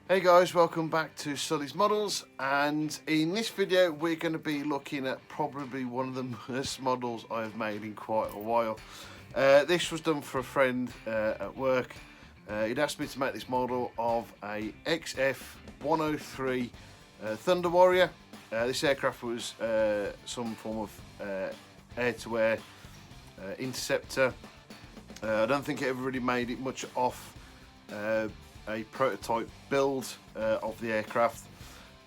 Hey guys, welcome back to Sully's Models, and in this video we're going to be looking at probably one of the worst models I've made in quite a while. This was done for a friend at work. He'd asked me to make this model of a XF-1O3 thunderworrier. This aircraft was some form of air-to-air interceptor. I don't think it ever really made it much off a prototype build of the aircraft,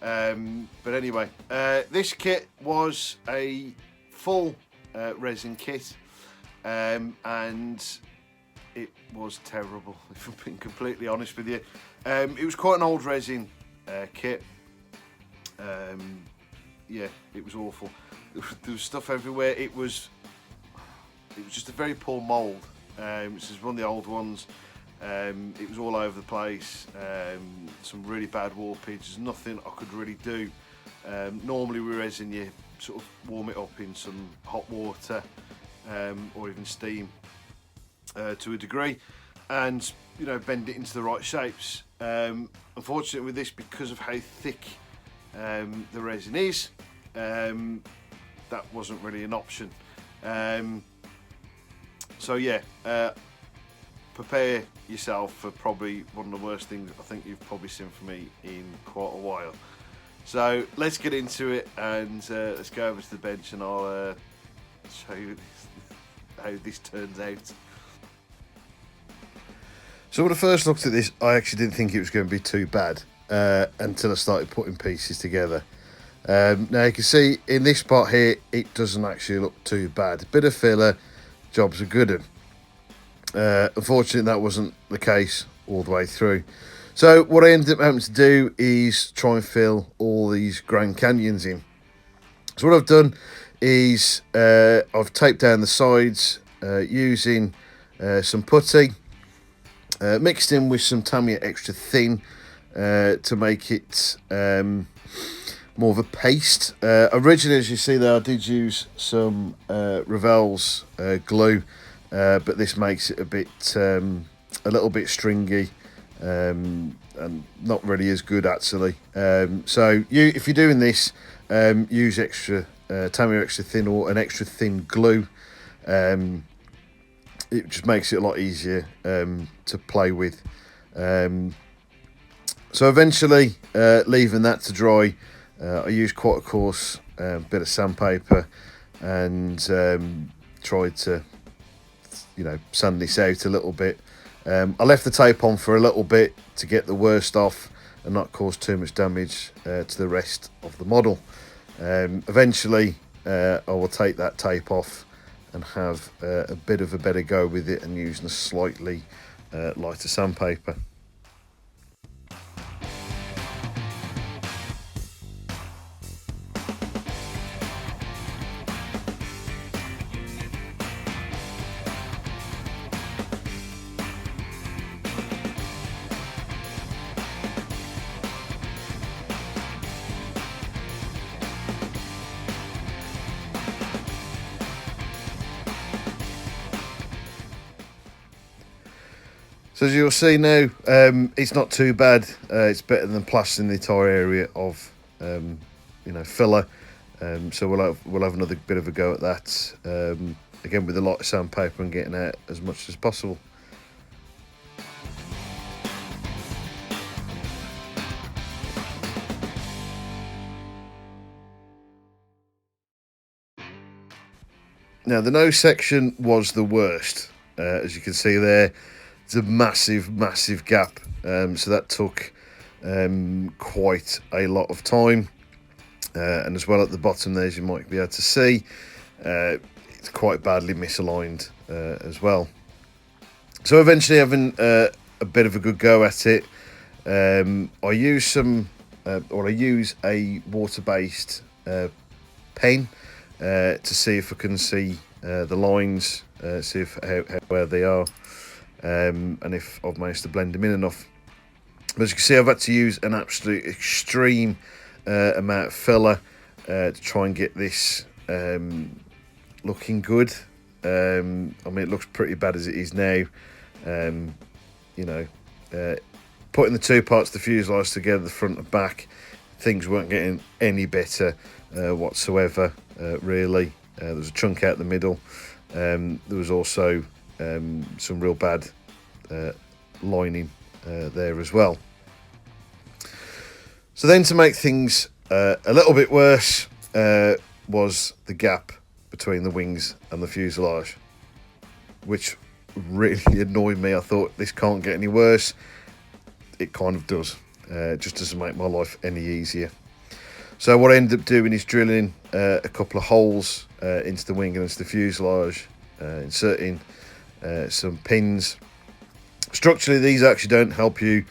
but anyway, this kit was a full resin kit, and it was terrible, if I'm being completely honest with you. It was quite an old resin kit. Yeah, it was awful. There was stuff everywhere. It was just a very poor mould. This is one of the old ones. It was all over the place, some really bad warpage. There's nothing I could really do. Normally with resin you sort of warm it up in some hot water or even steam to a degree, and you know, bend it into the right shapes. Unfortunately with this, because of how thick the resin is, that wasn't really an option. So yeah, prepare yourself for probably one of the worst things I think you've probably seen from me in quite a while. So let's get into it, and let's go over to the bench and I'll show you how this turns out. So when I first looked at this, I actually didn't think it was going to be too bad until I started putting pieces together. Now you can see in this part here, it doesn't actually look too bad. A bit of filler, job's a good one. Unfortunately that wasn't the case all the way through. So what I ended up having to do is try and fill all these Grand Canyons in. So what I've done is I've taped down the sides using some putty, mixed in with some Tamiya Extra Thin to make it more of a paste. Originally, as you see there, I did use some Revell's glue, but this makes it a little bit stringy, and not really as good actually. So if you're doing this, use extra Tamiya Extra Thin or an extra thin glue. It just makes it a lot easier to play with. So eventually, leaving that to dry, I used quite a coarse bit of sandpaper and tried to, you know, sand this out a little bit. I left the tape on for a little bit to get the worst off and not cause too much damage to the rest of the model. Eventually I will take that tape off and have a bit of a better go with it and using a slightly lighter sandpaper. So as you'll see now, it's not too bad. It's better than plastering the entire area of, you know, filler. So we'll have another bit of a go at that, again with a lot of sandpaper and getting out as much as possible. Now the nose section was the worst. As you can see there, it's a massive gap, so that took quite a lot of time, and as well at the bottom there, as you might be able to see, it's quite badly misaligned as well. So eventually, having a bit of a good go at it, I use a water-based pen to see if I can see the lines, see where they are. And if I've managed to blend them in enough. But as you can see, I've had to use an absolute extreme amount of filler to try and get this looking good. I mean, it looks pretty bad as it is now. You know, putting the two parts of the fuselage together, the front and back, things weren't getting any better whatsoever, really. There was a chunk out the middle. There was also some real bad lining there as well. So then, to make things a little bit worse, was the gap between the wings and the fuselage, which really annoyed me. I thought, this can't get any worse. It kind of does. It just doesn't make my life any easier. So what I ended up doing is drilling a couple of holes into the wing and into the fuselage, inserting some pins. Structurally, these actually don't help you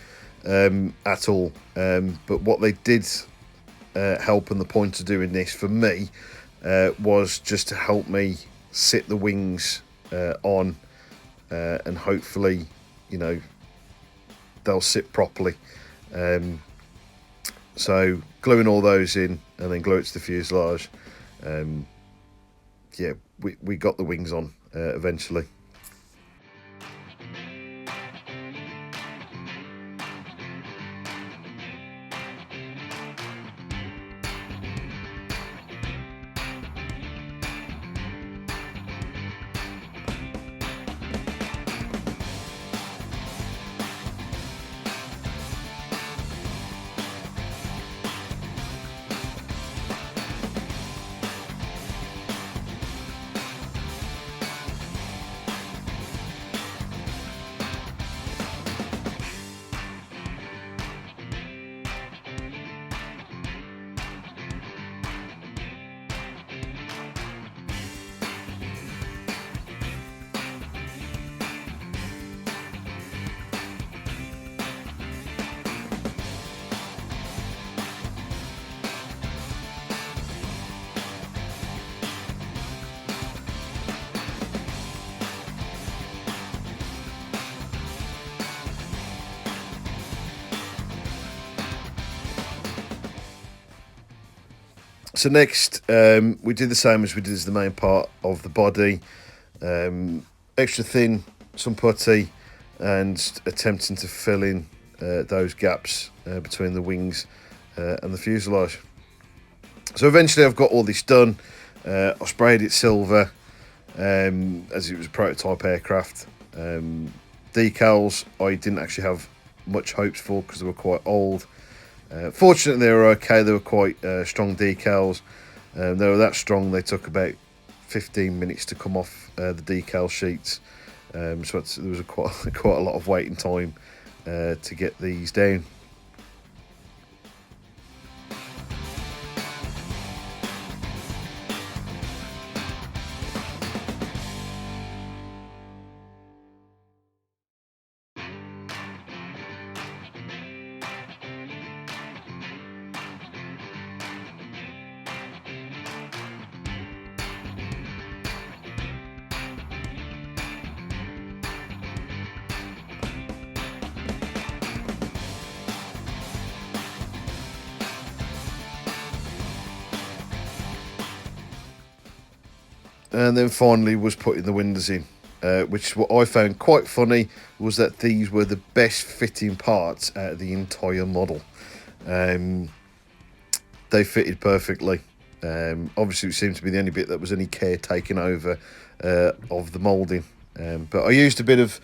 at all, but what they did help, and the point of doing this for me was just to help me sit the wings on, and hopefully, you know, they'll sit properly. So gluing all those in and then glue it to the fuselage. Yeah, we got the wings on eventually. So next, we did the same as we did as the main part of the body. Extra thin, some putty, and attempting to fill in those gaps between the wings and the fuselage. So eventually I've got all this done. I sprayed it silver, as it was a prototype aircraft. Decals I didn't actually have much hopes for because they were quite old. Fortunately, they were okay. They were quite strong decals. They were that strong they took about 15 minutes to come off the decal sheets. So there was quite a lot of waiting time to get these down. And then finally was putting the windows in, which what I found quite funny was that these were the best fitting parts out of the entire model. They fitted perfectly. Obviously it seemed to be the only bit that was any care taken over of the moulding. But I used a bit of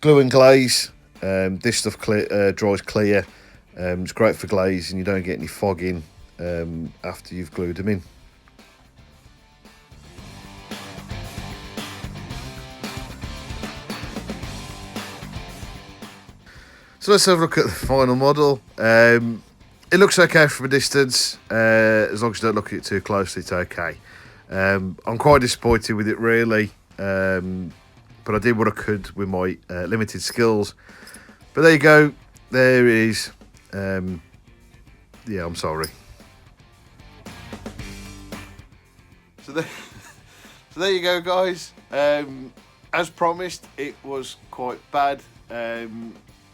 glue and glaze. This stuff dries clear. It's great for glaze and you don't get any fogging after you've glued them in. So let's have a look at the final model. It looks okay from a distance, as long as you don't look at it too closely, it's okay. I'm quite disappointed with it really, but I did what I could with my limited skills. But there you go, there it is. Yeah, I'm sorry. So there you go, guys. As promised, it was quite bad.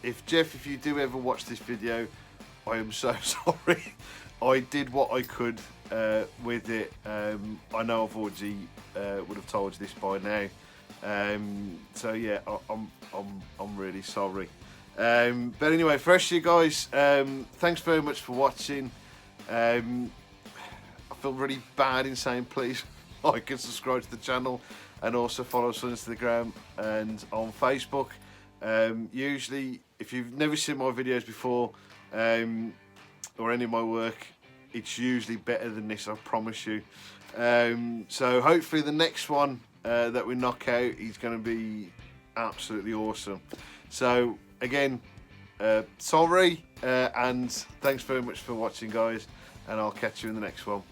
If you do ever watch this video, I am so sorry. I did what I could with it. I know I've already would have told you this by now. So yeah, I'm really sorry. But anyway, for us, you guys, thanks very much for watching. I feel really bad in saying please like and subscribe to the channel, and also follow us on Instagram and on Facebook. Usually, if you've never seen my videos before, or any of my work, it's usually better than this, I promise you. So hopefully the next one that we knock out is going to be absolutely awesome. So again, sorry, and thanks very much for watching, guys, and I'll catch you in the next one.